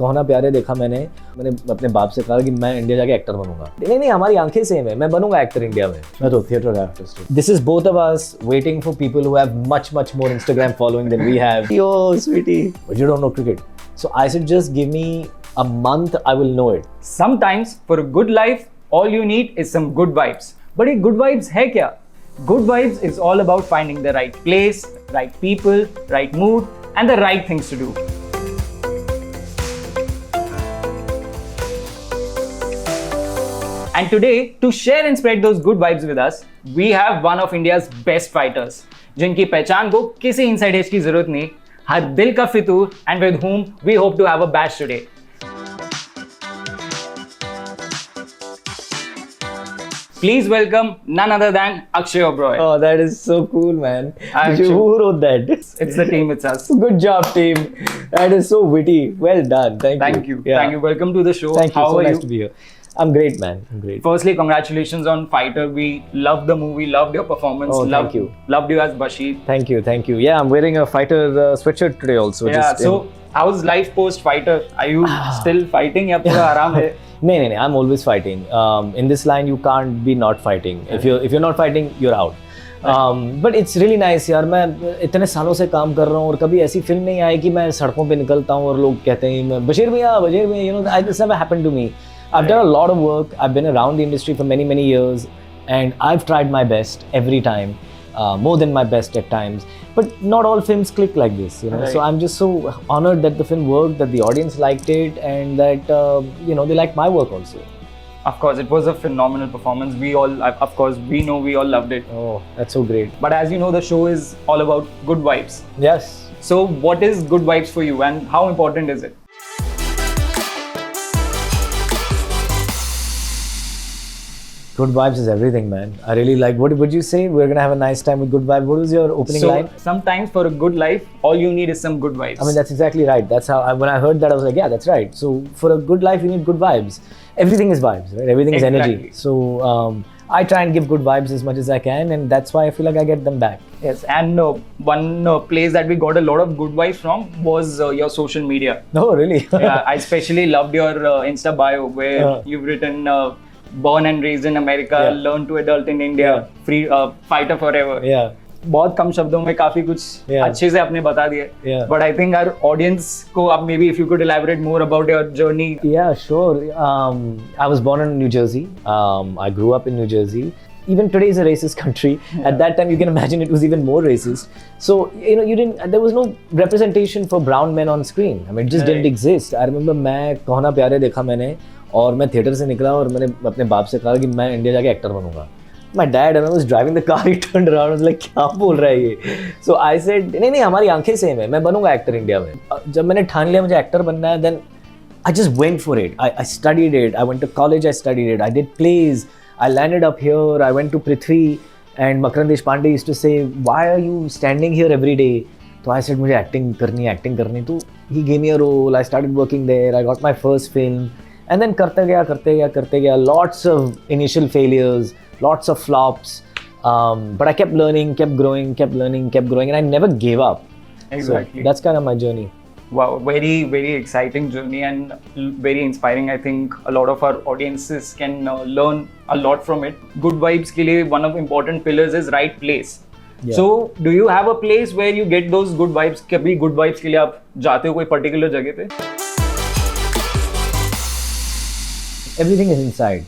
कहना प्यारे देखा मैंने अपने बाप से कहा कि मैं इंडिया जाके एक्टर बनूंगा। नहीं हमारी आंखें सेम है, मैं बनूंगा एक्टर इंडिया में। मैं तो theatre artist. This is both of us waiting for people who have much more Instagram following than we have. Yo sweetie, but you don't know cricket. So I said just give me a month, I will know it. Sometimes for a good life, all you need is some good vibes. But ये good vibes है क्या? Good vibes is all about finding the right place, right people, right mood, and the right things to do. And today, to share and spread those good vibes with us, we have one of India's best fighters, जिनकी पहचान को किसी inside edge की जरूरत नहीं, हर दिल का फितूर, and with whom we hope to have a bash today. Please welcome none other than Akshay Oberoi. Oh, that is so cool, man. Who wrote that? It's the team, it's us. Good job, team. That is so witty. Well done. Thank you. Yeah. Thank you. Welcome to the show. Thank you. How so are nice you? to be here. I'm great, man. I'm great. Firstly, congratulations on Fighter. We loved the movie, loved your performance. Oh, thank you. Loved you as Bashir. Thank you. Yeah, I'm wearing a Fighter sweatshirt today also. Yeah, so how's life post Fighter? Are you still fighting या पूरा आराम है? No, I'm always fighting. In this line, you can't be not fighting. If you're not fighting, you're out. But it's really nice यार, मैं इतने सालों से काम कर रहा हूँ और कभी ऐसी फिल्म नहीं आई कि मैं सड़कों पे निकलता हूँ और लोग कहते हैं बशीर भैया, you know, this never happened to me. I've done a lot of work. I've been around the industry for many years, and I've tried my best every time, more than my best at times. But not all films click like this, you know. Right. So I'm just so honored that the film worked, that the audience liked it, and that you know, they liked my work also. Of course, it was a phenomenal performance. We all loved it. Oh, that's so great. But as you know, the show is all about good vibes. Yes. So what is good vibes for you, and how important is it? Good vibes is everything, man. I really like. What would you say? We're gonna have a nice time with good vibes. What was your opening line? Sometimes for a good life, all you need is some good vibes. I mean, that's exactly right. That's how when I heard that, I was like, yeah, that's right. So for a good life, you need good vibes. Everything is vibes, right? Everything is energy. So I try and give good vibes as much as I can, and that's why I feel like I get them back. Yes, and one place that we got a lot of good vibes from was your social media. Oh, really? Yeah, I especially loved your Insta bio where you've written born and raised in America, learn to adult in India, free fighter forever. Yeah. बहुत कम शब्दों में काफी कुछ अच्छे से आपने बता दिया. But I think our audience को अब maybe if you could elaborate more about your journey. Yeah, sure. I was born in New Jersey. I grew up in New Jersey. Even today is a racist country. At that time, you can imagine it was even more racist. So you know, there was no representation for brown men on screen. I mean, it just didn't exist. I remember मैं कहना प्यारे देखा मैंने और मैं theatre से निकला और मैंने अपने बाप से कहा कि मैं इंडिया जाके एक्टर बनूंगा. My dad, and I was driving the car, he turned around, I was like, क्या बोल रहा है ये? So I said, नहीं हमारी आंखें सेम है, मैं बनूंगा एक्टर इंडिया में. जब मैंने ठान लिया मुझे एक्टर बनना है, then I just went for it. I studied it. I went to college, I studied it. I did plays. I landed up here. I went to Prithvi, and Makaran Deshpande used to say, why are you standing here every day? So I said, मुझे acting करनी. तो he gave me a role. I started working there. I got my first film. And then करते गया. Lots of initial failures, lots of flops. But I kept learning, kept growing, and I never gave up. Exactly. So that's kind of my journey. Wow, very, very exciting journey and very inspiring. I think a lot of our audiences can learn a lot from it. Good vibes के लिए one of important pillars is right place. Yeah. So, do you have a place where you get those good vibes? कभी good vibes के लिए आप जाते हो कोई particular जगह पे? Everything is inside.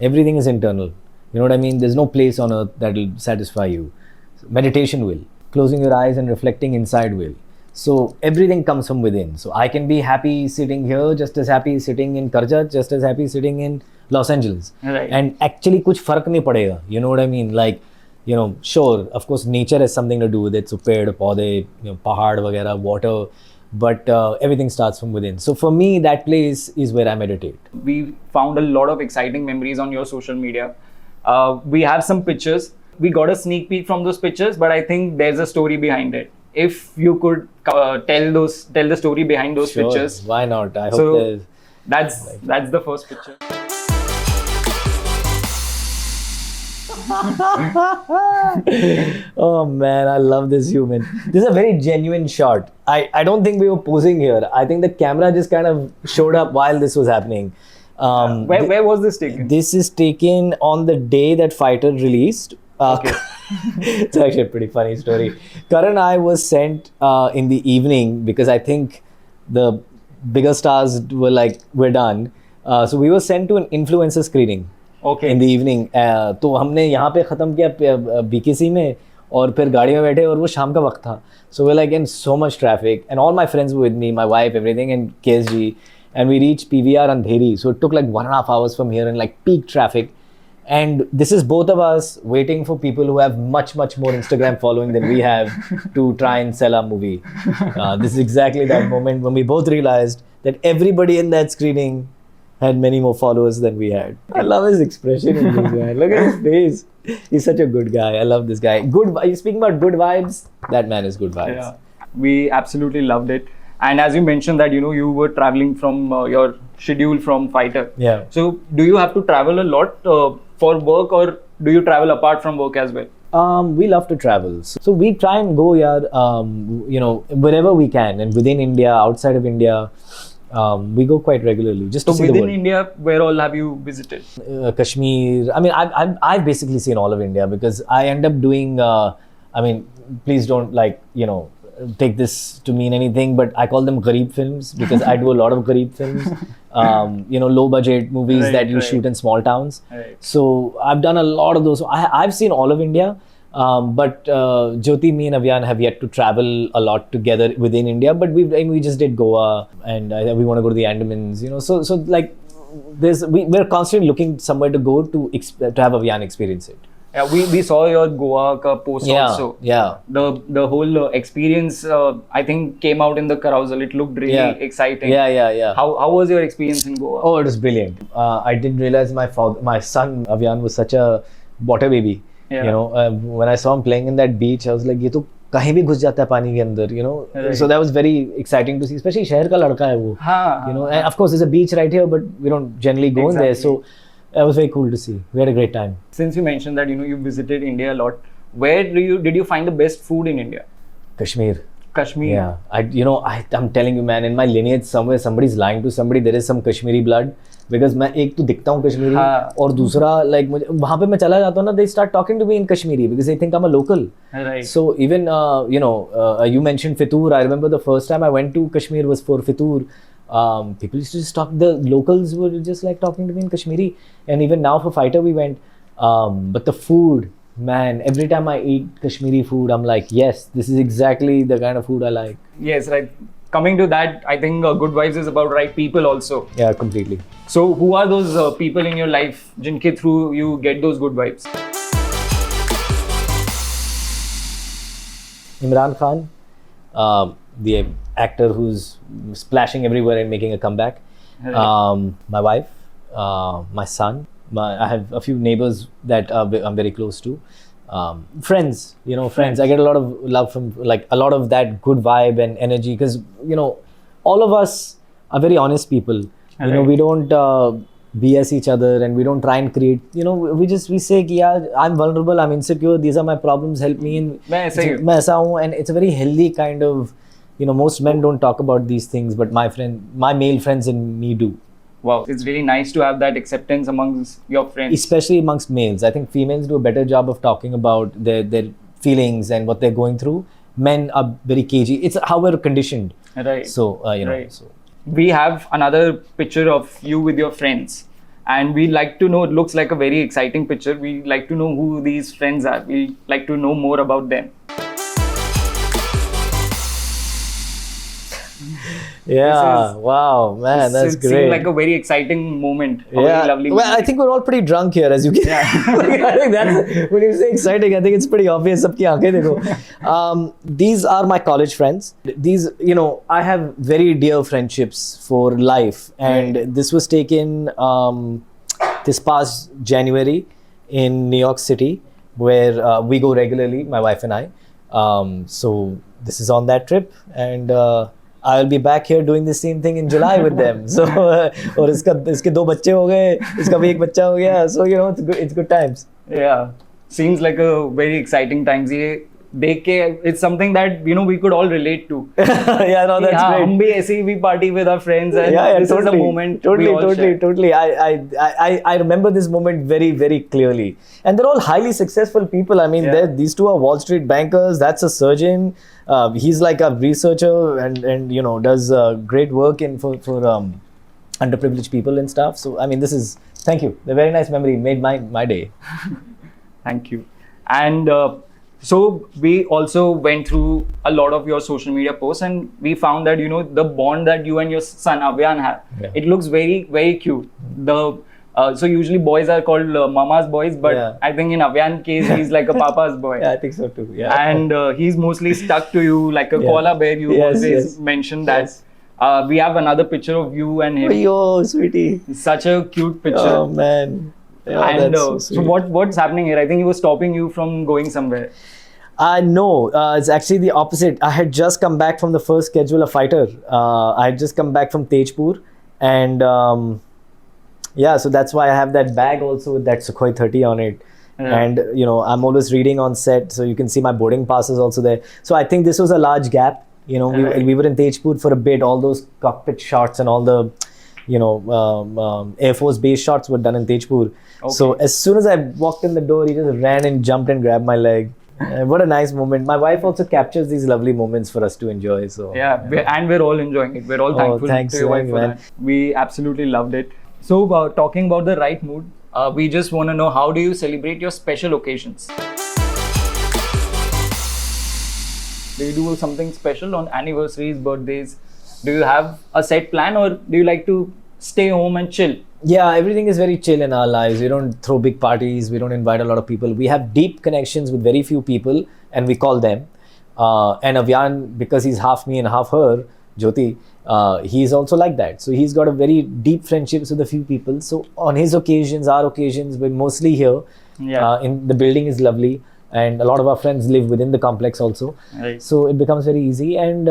Everything is internal. You know what I mean? There's no place on earth that will satisfy you. Meditation will. Closing your eyes and reflecting inside will. So everything comes from within. So I can be happy sitting here, just as happy sitting in Karjat, just as happy sitting in Los Angeles. Right. And actually कुछ फर्क नहीं पड़ेगा. You know what I mean? Like, you know, sure, of course nature has something to do with it. So पेड़, पौधे, you know, पहाड़ वगैरह, water. But everything starts from within. So for me, that place is where I meditate. We found a lot of exciting memories on your social media. We have some pictures. We got a sneak peek from those pictures, but I think there's a story behind it. If you could tell the story behind those pictures. Why not? I hope that's the first picture. Oh man, I love this human. This is a very genuine shot. I don't think we were posing here. I think the camera just kind of showed up while this was happening. Where was this taken? This is taken on the day that Fighter released. Okay. It's actually a pretty funny story. Karan and I was sent in the evening because I think the bigger stars were like, we're done. So we were sent to an influencer screening. Okay. In the evening. तो हमने यहाँ पे ख़त्म किया BKC में और फिर गाड़ी में बैठे और वो शाम का वक्त था. So we're like in so much traffic and all my friends were with me, my wife, everything, and KSG, and we reached PVR Andheri. So it took like 1.5 hours from here in like peak traffic. And this is both of us waiting for people who have much more Instagram following than we have to try and sell our movie. This is exactly that moment when we both realized that everybody in that screening had many more followers than we had. I love his expression in this guy. Look at his face. He's such a good guy. I love this guy. Speaking about good vibes, that man is good vibes. Yeah, we absolutely loved it. And as you mentioned that, you were traveling from your schedule from Fighter. Yeah. So do you have to travel a lot for work, or do you travel apart from work as well? We love to travel. So we try and go, wherever we can, and within India, outside of India. We go quite regularly just to see the world. Within India, where all have you visited? Kashmir. I mean, I've basically seen all of India because I end up doing. Please don't take this to mean anything, but I call them Garib films because I do a lot of Garib films. Low budget movies that you shoot in small towns. Right. So I've done a lot of those. I've seen all of India. But Jyoti, me and Avyan have yet to travel a lot together within India. But we just did Goa, and we want to go to the Andamans. So like we're constantly looking somewhere to go to have Avyan experience it. Yeah, we saw your Goa ka post also. Yeah. The whole experience I think came out in the carousel. It looked really exciting. Yeah. How was your experience in Goa? Oh, it was brilliant. I didn't realize my son Avyan was such a water baby. Yeah. When I saw him playing in that beach, I was like, ये तो कहीं भी घुस जाता है पानी के अंदर, Right. So that was very exciting to see, especially शहर का लड़का है वो, and of course there's a beach right here, but we don't generally go in there, so that was very cool to see. We had a great time. Since you mentioned that you visited India a lot, where did you find the best food in India? Kashmir. Yeah. I'm telling you, man, in my lineage somewhere somebody's lying to somebody. There is some Kashmiri blood. Because मैं एक तो दिखता हूँ कश्मीरी और दूसरा like मुझे वहाँ पे मैं चला जाता हूँ ना, they start talking to me in Kashmiri because they think I'm a local. Right. So even you mentioned Fitur. I remember the first time I went to Kashmir was for Fitur. People used to just talk. The locals were just like talking to me in Kashmiri. And even now for Fighter we went. But the food, man, every time I eat Kashmiri food, I'm like, yes, this is exactly the kind of food I like. Yes, right. Coming to that, I think Good Vibes is about right people also. Yeah, completely. So who are those people in your life jinke through you get those good vibes? Imran Khan, the actor who's splashing everywhere and making a comeback. Right. My wife, my son. I have a few neighbors that I'm very close to. Friends, friends. I get a lot of love from like a lot of that good vibe and energy because all of us are very honest people. Right. We don't BS each other and we don't try and create. We say कि यार, I'm vulnerable, I'm insecure. These are my problems. Help me. And मैं ऐसा हूँ. And it's a very healthy kind of. Most men don't talk about these things, but my male friends and me do. Wow, it's really nice to have that acceptance amongst your friends. Especially amongst males. I think females do a better job of talking about their feelings and what they're going through. Men are very cagey. It's how we're conditioned. Right. So, Right. So. We have another picture of you with your friends. And we like to know, it looks like a very exciting picture. We like to know who these friends are. We like to know more about them. Yeah, wow, man, that's great. It seemed like a very exciting moment. A Yeah, very lovely well, moment. I think we're all pretty drunk here, as you can. Yeah. I think that's when you say exciting. I think it's pretty obvious. Sabki aankhein dekho. These are my college friends. These, I have very dear friendships for life, and this was taken this past January in New York City, where we go regularly, my wife and I. So this is on that trip, and I'll be back here doing the same thing in July with them. So, और इसके 2 बच्चे हो गए, इसका भी 1 बच्चा हो गया. So it's good times. Yeah, seems like a very exciting times. ये देख के it's something that we could all relate to. Yeah, no, that's हाँ, great. हम भी ऐसे ही we party with our friends and Yeah, this is the moment we all share. Totally. I remember this moment very, very clearly. And they're all highly successful people. I mean, these two are Wall Street bankers. That's a surgeon. He's like a researcher and does great work for underprivileged people and stuff. So I mean, thank you. The very nice memory made my day. Thank you. And so we also went through a lot of your social media posts, and we found that the bond that you and your son Avyan have, it looks very, very cute. So usually boys are called mama's boys, but I think in Avyan's case he's like a papa's boy. Yeah, I think so too. Yeah. And he's mostly stuck to you like a koala bear. You always mention that. Yes. We have another picture of you and him. Oh, sweetie. Such a cute picture. Oh man. Yeah, and that's so sweet. So what's happening here? I think he was stopping you from going somewhere. No, it's actually the opposite. I had just come back from the first schedule of Fighter. I had just come back from Tejpur, and so that's why I have that bag also with that Sukhoi 30 on it. Yeah. And I'm always reading on set, so you can see my boarding pass is also there. So I think this was a large gap. We were in Tejpur for a bit. All those cockpit shots and all the Air Force base shots were done in Tejpur. Okay. So as soon as I walked in the door, he just ran and jumped and grabbed my leg. What a nice moment. My wife also captures these lovely moments for us to enjoy. So and we're all enjoying it. We're all thankful to your wife for that. We absolutely loved it. So talking about the right mood, we just want to know, how do you celebrate your special occasions? Do you do something special on anniversaries, birthdays? Do you have a set plan, or do you like to stay home and chill? Yeah, everything is very chill in our lives. We don't throw big parties. We don't invite a lot of people. We have deep connections with very few people, and we call them. And Avyan, because he's half me and half her, Jyoti, he's also like that. So he's got a very deep friendships with a few people. So on his occasions, our occasions, we're mostly here. Yeah. The building is lovely, and a lot of our friends live within the complex also. Right. So it becomes very easy. And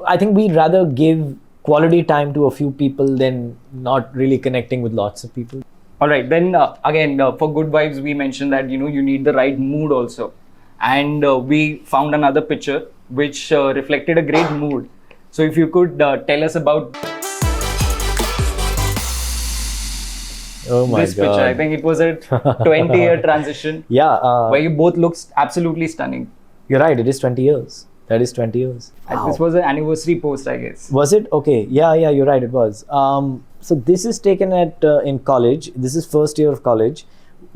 I think we'd rather give quality time to a few people than not really connecting with lots of people. All right, then again, for good vibes, we mentioned that you need the right mood also, and we found another picture which reflected a great mood. So if you could tell us about this God. picture. I think it was a 20-year transition. Yeah, where you both looked absolutely stunning. You're right. It is 20 years. That is 20 years. Wow. This was an anniversary post, I guess. Was it? Okay. Yeah, you're right. It was. So this is taken at in college. This is first year of college.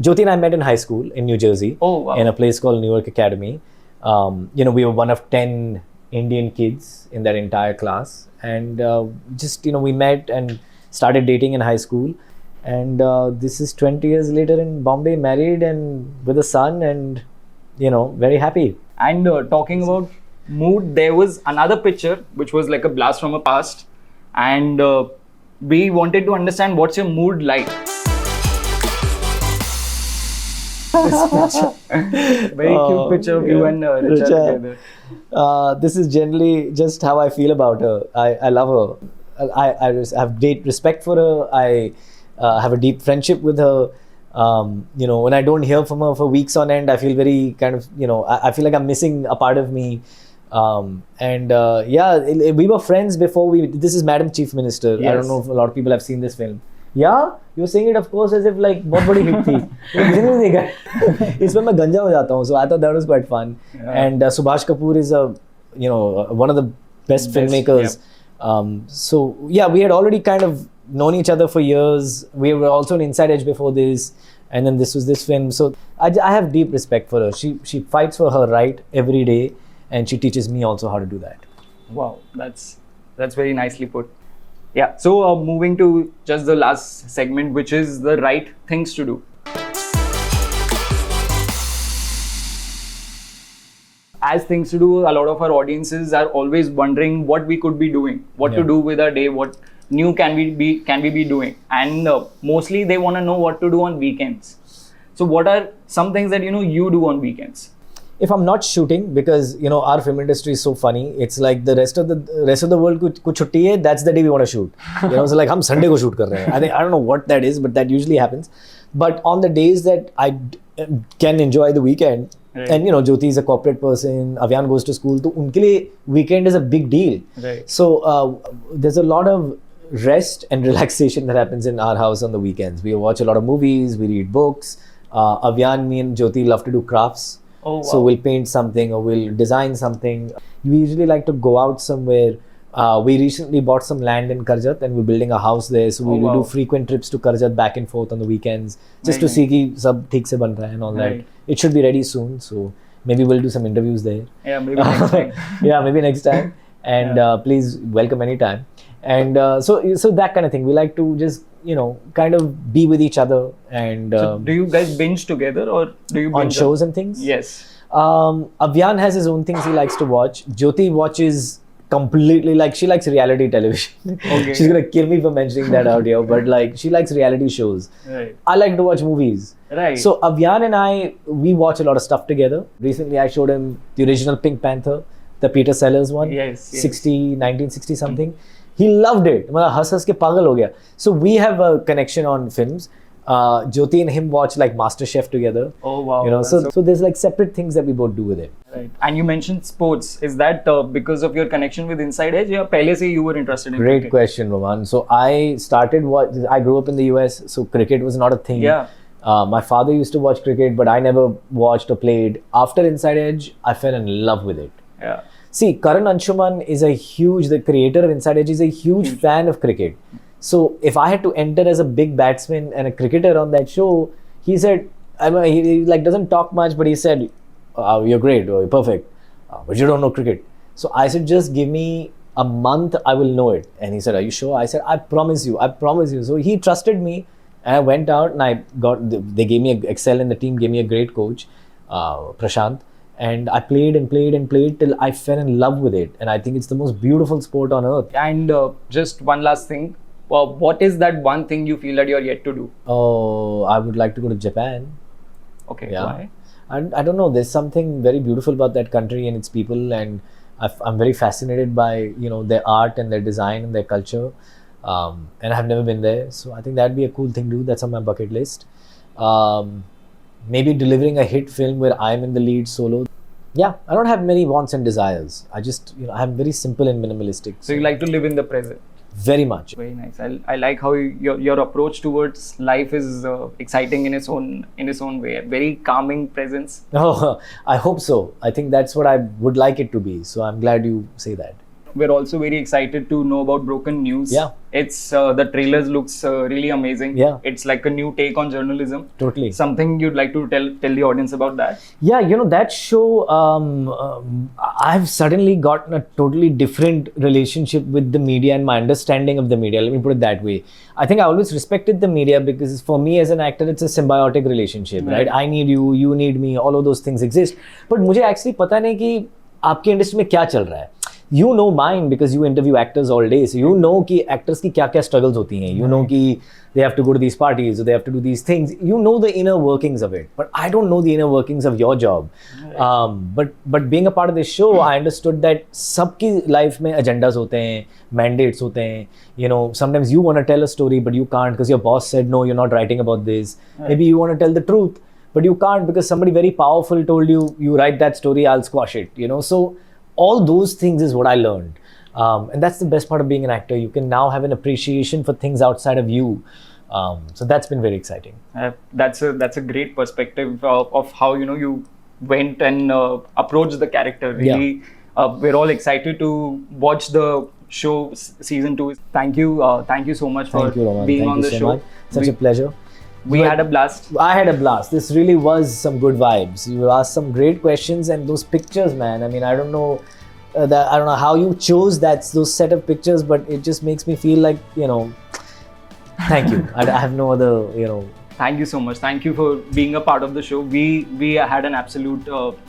Jyoti and I met in high school in New Jersey. Oh, wow. In a place called Newark Academy. We were one of 10 Indian kids in that entire class. And we met and started dating in high school. And this is 20 years later in Bombay, married and with a son, and very happy. And talking about mood, there was another picture which was like a blast from a past, and we wanted to understand what's your mood like. Very cute picture of you and Richa together. This is generally just how I feel about her. I love her. I have great respect for her. I have a deep friendship with her. When I don't hear from her for weeks on end, I feel very kind of, I feel like I'm missing a part of me. We were friends before this is Madam Chief Minister. Yes. I don't know if a lot of people have seen this film. Yeah, you're saying it, of course, as if like बहुत बड़ी hit थी. किसी ने नहीं देखा. इसमें मैं गंजा हो जाता हूँ. So I thought that was quite fun. Yeah. And Subhash Kapoor is one of the best filmmakers. Yep. We had already kind of known each other for years. We were also in Inside Edge before this, and then this was this film. So I have deep respect for her. She fights for her right every day, and she teaches me also how to do that. Wow, that's very nicely put. Yeah. So moving to just the last segment, which is the right things to do. As things to do, a lot of our audiences are always wondering what we could be doing, what to do with our day, what new can we be doing, and mostly they want to know what to do on weekends. So what are some things that you do on weekends? If I'm not shooting, because our film industry is so funny, it's like the rest of the world kuch chutti hai, that's the day we want to shoot. So like hum Sunday ko shoot kar rahe hain. I don't know what that is, but that usually happens. But on the days that can enjoy the weekend. Right. And Jyoti is a corporate person, Avyan goes to school, so unke liye weekend is a big deal. Right. So there's a lot of rest and relaxation that happens in our house on the weekends. We watch a lot of movies, we read books. Avyan, me and Jyoti love to do crafts. Oh, wow. So we'll paint something or we'll design something. We usually like to go out somewhere. We recently bought some land in Karjat and we're building a house there. So we will do frequent trips to Karjat back and forth on the weekends just to see ki sab theek se ban raha hai and all that. It should be ready soon. So maybe we'll do some interviews there. Yeah, maybe next time. Yeah, maybe next time. And please welcome anytime. And so that kind of thing. We like to just, kind of be with each other. And So do you guys binge together or do you binge on shows and things? Yes. Avyan has his own things he likes to watch. Jyoti watches completely, like, she likes reality television. Okay. She's gonna kill me for mentioning that out here, but like, she likes reality shows. Right. I like to watch movies. Right. So Avyan and we watch a lot of stuff together. Recently I showed him the original Pink Panther, the Peter Sellers one. Yes. 1960 something. He loved it. मतलब हंस के पागल हो गया. So we have a connection on films. Jyoti and him watch like MasterChef together. Oh wow. So there's like separate things that we both do with it. Right. And you mentioned sports. Is that because of your connection with Inside Edge? Yeah, pehle se you were interested in Great cricket? question, Roman. So I grew up in the US, so cricket was not a thing. Yeah. My father used to watch cricket, but I never watched or played. After Inside Edge, I fell in love with it. Yeah. See, Karan Anshuman the creator of Inside Edge, is a huge fan of cricket. So if I had to enter as a big batsman and a cricketer on that show, he said, he like doesn't talk much, but he said, you're great, you're perfect, but you don't know cricket. So I said, just give me a month, I will know it. And he said, are you sure? I said, I promise you. So he trusted me, and I went out and they gave me Excel, and the team gave me a great coach, Prashant. And I played till I fell in love with it. And I think it's the most beautiful sport on earth. And just one last thing. What is that one thing you feel that you're yet to do? Oh, I would like to go to Japan. Okay, Yeah. why? I don't know. There's something very beautiful about that country and its people. And I'm very fascinated by, their art and their design and their culture. And I've never been there. So I think that'd be a cool thing to do. That's on my bucket list. Maybe delivering a hit film where I'm in the lead solo. Yeah, I don't have many wants and desires. I just, I'm very simple and minimalistic. So you like to live in the present. Very much. Very nice. I like how your approach towards life is exciting in its own way. Very calming presence. Oh, I hope so. I think that's what I would like it to be. So I'm glad you say that. We're also very excited to know about Broken News. Yeah. It's the trailers looks really amazing. Yeah. It's like a new take on journalism. Totally. Something you'd like to tell the audience about that? Yeah, that show, I've suddenly gotten a totally different relationship with the media and my understanding of the media. Let me put it that way. I think I always respected the media because for me as an actor, it's a symbiotic relationship, right? I need you, you need me, all of those things exist. But मुझे actually पता नहीं कि आपकी industry में क्या चल रहा है. You know mine because you interview actors all day. So you know कि actors की क्या-क्या struggles होती हैं. You know कि they have to go to these parties or they have to do these things. You know the inner workings of it. But I don't know the inner workings of your job. But being a part of this show, I understood that सबकी life में agendas होते हैं, mandates होते हैं. Sometimes you want to tell a story but you can't because your boss said, no, you're not writing about this. Maybe you want to tell the truth but you can't because somebody very powerful told you, you write that story, I'll squash it. So all those things is what I learned. And that's the best part of being an actor. You can now have an appreciation for things outside of you. So that's been very exciting. That's a great perspective of how, you went and approached the character. Really, we're all excited to watch the show season 2. Thank you so much for being on the show. Much. Such a pleasure. We had a blast. I had a blast. This really was some good vibes. You asked some great questions, and those pictures, man. I mean, I don't know how you chose those set of pictures, but it just makes me feel like, thank you. I have no other, Thank you so much. Thank you for being a part of the show. We had an absolute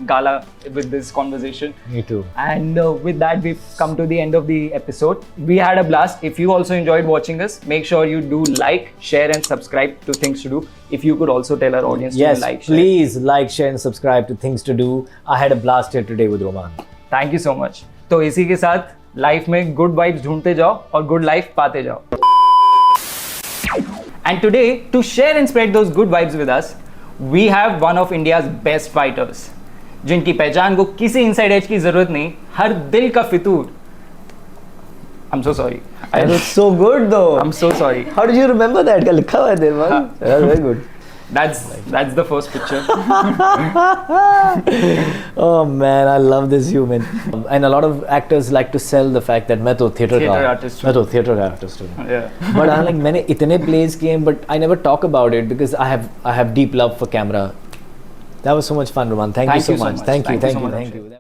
gala with this conversation. Me too. And with that, we've come to the end of the episode. We had a blast. If you also enjoyed watching us, make sure you do like, share and subscribe to Things to Do. If you could also tell our audience to like, share. Please like, share and subscribe to Things to Do. I had a blast here today with Roman. Thank you so much. तो इसी के साथ life में good vibes ढूंढते जाओ और good life पाते जाओ. And today, to share and spread those good vibes with us, We have one of India's best fighters, जिनकी पहचान को किसी इनसाइड एज की जरूरत नहीं, हर दिल का फितूर. I'm so sorry. That was so good though. I'm so sorry. How did you remember that? क्या लिखा हुआ है there, man? That's very good. That's the first picture. Oh man, I love this human. And a lot of actors like to sell the fact that मैं तो theatre artist मैं तो theatre का artist हूँ. Yeah. But I'm like मैंने इतने plays किए हैं, but I never talk about it because I have deep love for camera. That was so much fun, Roman. Thank you so much. Thank you.